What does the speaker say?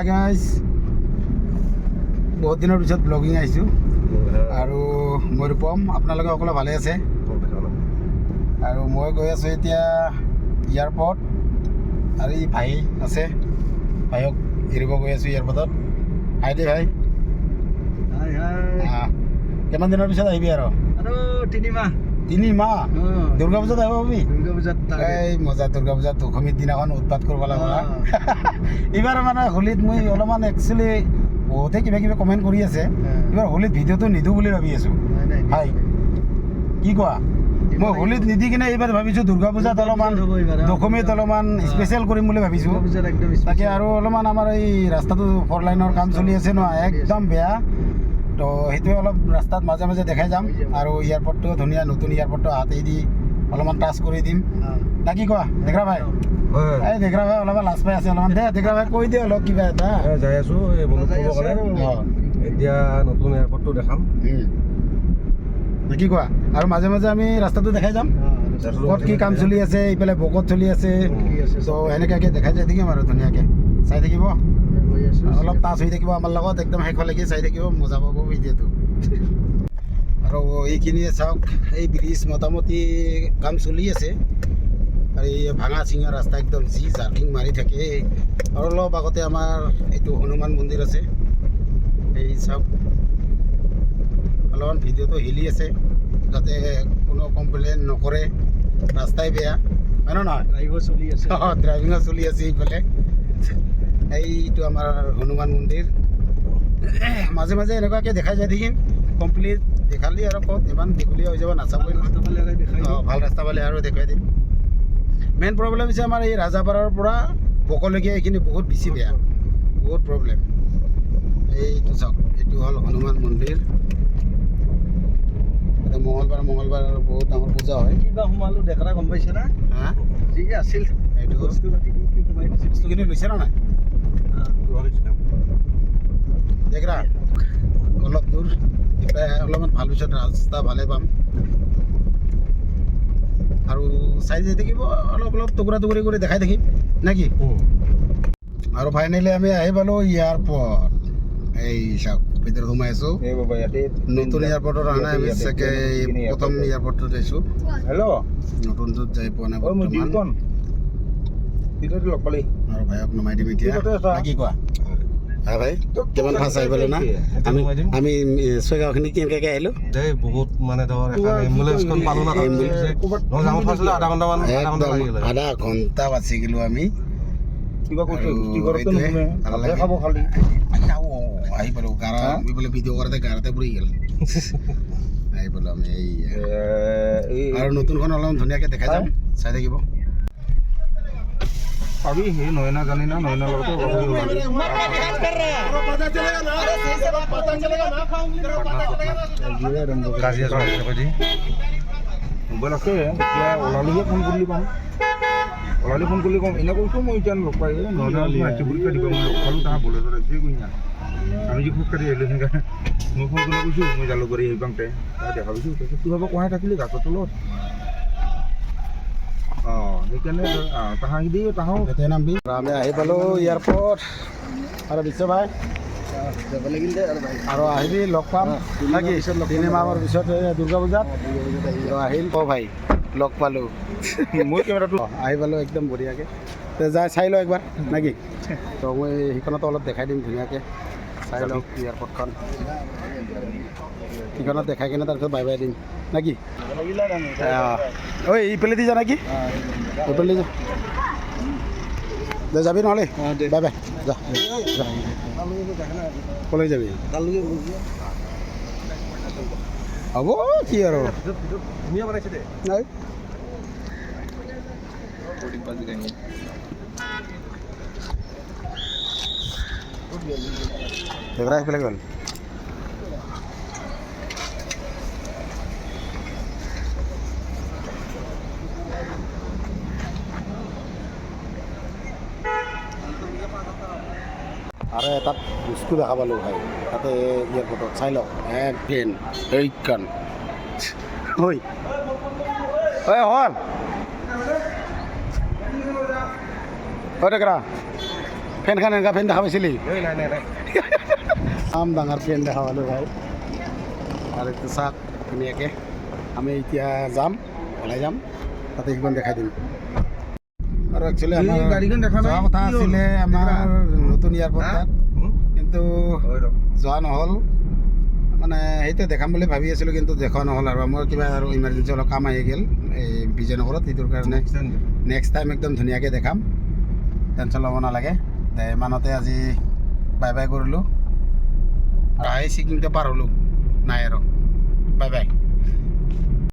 Hi guys, বহুত দিনৰ পিছত ব্লগিং আহিছোঁ আৰু মই ৰূপম। আপোনালোকে সকলো ভালে আছে? আৰু মই গৈ আছোঁ এতিয়া এয়াৰপৰ্ট, আৰু এই ভাই আছে, ভাইক এৰিব গৈ আছোঁ এয়াৰপৰ্টত। হাই দে ভাই। কিমান দিনৰ পিছত আহিবি? আৰু 3 মাহ দুৰ্গা পূজাত আহিব পাবি? এই মজা, দুৰ্গা পূজাত দশমীৰ দিনাখন উৎপাত কৰিব লাগিব। এইবাৰ মানে হোলীত মই অলপমান একচুৱেলি বহুতে কিবা কিবি কমেণ্ট কৰি আছে, এইবাৰ হোলীত ভিডিঅ'টো নিদিওঁ বুলি ভাবি আছোঁ। ভাই কি কোৱা? মই হোলীত নিদি কিনে এইবাৰ ভাবিছোঁ দুৰ্গা পূজাত অলপমান, দশমীত অলপমান স্পেচিয়েল কৰিম বুলি ভাবিছোঁ। তাকে আৰু অলপমান আমাৰ এই ৰাস্তাটো 4 লাইনৰ কাম চলি আছে ন, একদম বেয়া। তো সেইটোৱে অলপ ৰাস্তাত মাজে মাজে দেখাই যাম, আৰু এয়াৰপৰ্টটো ধুনীয়া, নতুন এয়াৰপৰ্টটো হাতেই দি অলপমান টাচ কৰি দিম। না কি কোৱা দেখৰা ভাই? এই দেখৰা ভাই অলপমান লাজ পাই আছে অলপমান। দে দেখৰা ভাই কৈ দিয়ে অলপ কিবা এটা। যাই আছোঁ এতিয়া নতুন এয়াৰপৰ্টটো দেখাম। কি কোৱা? আৰু মাজে মাজে আমি ৰাস্তাটো দেখাই যাম, ক'ত কি কাম চলি আছে, এইফালে বকত চলি আছে। তো এনেকুৱাকৈ দেখাই যাই থাকিম আৰু ধুনীয়াকৈ চাই থাকিব, অলপ টাচ হৈ থাকিব আমাৰ লগত, একদম শেষলৈকে চাই থাকিব, মজা পাব ভিডিঅ'টো। আৰু এইখিনিয়ে চাওক, এই ব্ৰিজ মোটামুটি কাম চলি আছে, আৰু এই ভাঙা চিঙা ৰাস্তা একদম যি জাৰ্কিং মাৰি থাকে। আৰু অলপ আগতে আমাৰ এইটো হনুমান মন্দিৰ আছে, এই চাওক অলপমান ভিডিঅ'টো হিলি আছে, যাতে কোনো কমপ্লেইন নকৰে। ৰাস্তাই বেয়া হয় নে নহয়? ড্ৰাইভিঙো চলি আছে এইফালে। এইটো আমাৰ হনুমান মন্দিৰ। মাজে মাজে এনেকুৱাকৈ দেখাই যাই থাকিম, কমপ্লিট দেখালি আৰু ক'ত ইমান দীঘলীয়া হৈ যাব নাচাবই। ভাল ৰাস্তা পালে আৰু দেখুৱাই দিম। মেইন প্ৰব্লেম হৈছে আমাৰ এই ৰাজাপাৰাৰ পৰা বকলৈকে এইখিনি বহুত বেছি বেয়া, বহুত প্ৰব্লেম। এইটো চাওক, এইটো হ'ল হনুমান মন্দিৰ। মঙলবাৰ আৰু বহুত ডাঙৰ পূজা হয়। কিবা সোমালোঁ দেখৰা, গম পাইছে না? হা, যি আছিল এইটো বস্তুখিনি লৈছে না নাই? দেখৰা অলপ দূৰ, এতিয়া অলপমান ভাল পিছত ৰাস্তা ভালে পাম, আৰু চাই যাই থাকিব, অলপ অলপ টুকুৰা টুকুৰি কৰি দেখাই থাকিম নেকি? আৰু ফাইনেলি আমি আহি পালোঁ এয়াৰপৰ্ট। এই চাওক ভিতৰত সোমাই আছোঁ। নতুন এয়াৰপৰ্টত অহা নাই আমি, চাগে প্ৰথম এয়াৰপৰ্টত যাইছোঁ। নতুনটোত যাই পোৱা নাই বৰ্তমান। আৰু ভাইক নমাই দিম এতিয়া, কি কোৱা? হা ভাই, কিমান ফাষ্ট আহি পালোঁ না? আমি ছয়গাঁওখিনি কেনেকৈ আহিলোঁ? বহুত মানে ধৰ এম্বুলেঞ্চখন পালোঁ না, আধা ঘণ্টা বাচি গ'লোঁ আমি। আহি পালোঁ গাড়া, আমি বোলে ভিডিঅ' কৰোঁতে গাড়াতে পৰি গ'ল। আহি পালোঁ আমি এই, আৰু নতুনখন অলপমান ধুনীয়াকৈ দেখাই যাম, চাই থাকিব। পাবি সেই নয়না জানি না, নয়নাৰ লগতে মোবাইল আছে এতিয়া, ওলালেহে ফোন কৰিলে পাম। ওলালে ফোন কৰিলে কম, এনে কৈছোঁ মই এতিয়া লগ পাই নয়না পৰীক্ষা দিব, মই লগ পালোঁ তাহা বলে আছে কইনা। আমি যে খোজকাঢ়ি আহিলোঁ সেনেকৈ মই ফোন কৰি কৈছোঁ, মই জালুকবাৰী আহি পাওঁতে দেখা পাইছোঁ। তাৰপিছত তোৰ ভাবক কহাই থাকিলি গাছৰ তলত। সেইকাৰণে তাহাঁ দি তাহাঁ এতিয়া নামবি। আমি আহি পালোঁ এয়াৰপৰ্ট, আৰু বিশ্ব ভাই আৰু আহিবি, লগ পাম নেকি? 3 মাহৰ পিছত দুৰ্গা পূজাত আহিল। ভাই লগ পালোঁ, মোৰ কেমেৰাটো আহি পালোঁ একদম বঢ়িয়াকৈ। যাই চাই লওঁ একবাৰ নেকি? তো মই সেইখনতো অলপ দেখাই দিম ধুনীয়াকৈ, চাই লওক এয়াৰপৰ্টখন। সেইখনত দেখাই কিনে তাৰপিছত বাই বাই দিম নেকি? ঐ এইফালে দি যা নেকি? এইফালে যা, দে যাবি নহ'লে, বাই বাই, যা যা। ক'লৈ যাবি? হ'ব কি আৰু ধুনীয়া বনাইছে দে। নাই দেখৰা সেইফালে গ'ল। আৰু এটা বস্তু দেখা পালোঁ ভাই, তাতে এয়াৰপৰ্টত চাই লওক, ট্ৰেইন এইখন ঐ ঐ হ'ল ঐ দেখৰা ফেনখন এনেকুৱা ফেন দেখা পাইছিলি এই নাই নাই নাই আম ডাঙৰ ফেন দেখা পালোঁ ভাই আৰু এইটো চাওক ধুনীয়াকৈ আমি এতিয়া যাম ওলাই যাম তাতে সেইখন দেখাই দিম আৰু একচুৱেলি এই আমাৰ গাড়ীখন দেখা নাই? যোৱা কথা কি হ'ল? আছিলে আমাৰ নতুন এয়াৰপৰ্ট হা? তাত কিন্তু হয় ৰ যোৱা নহ'ল মানে সেইটো দেখাম বুলি ভাবি আছিলোঁ কিন্তু দেখা নহ'ল আৰু মোৰ কিবা আৰু ইমাৰ্জেঞ্চি অলপ কাম আহি গ'ল এই বিজয়নগৰত সেইটোৰ কাৰণে নেক্সট টাইম একদম ধুনীয়াকৈ দেখাম টেনশ্যন ল'ব নালাগে ইমানতে আজি বাই বাই কৰিলোঁ আৰু আহি ছিকিমটো পাৰ হ'লোঁ নাই আৰু বাই বাই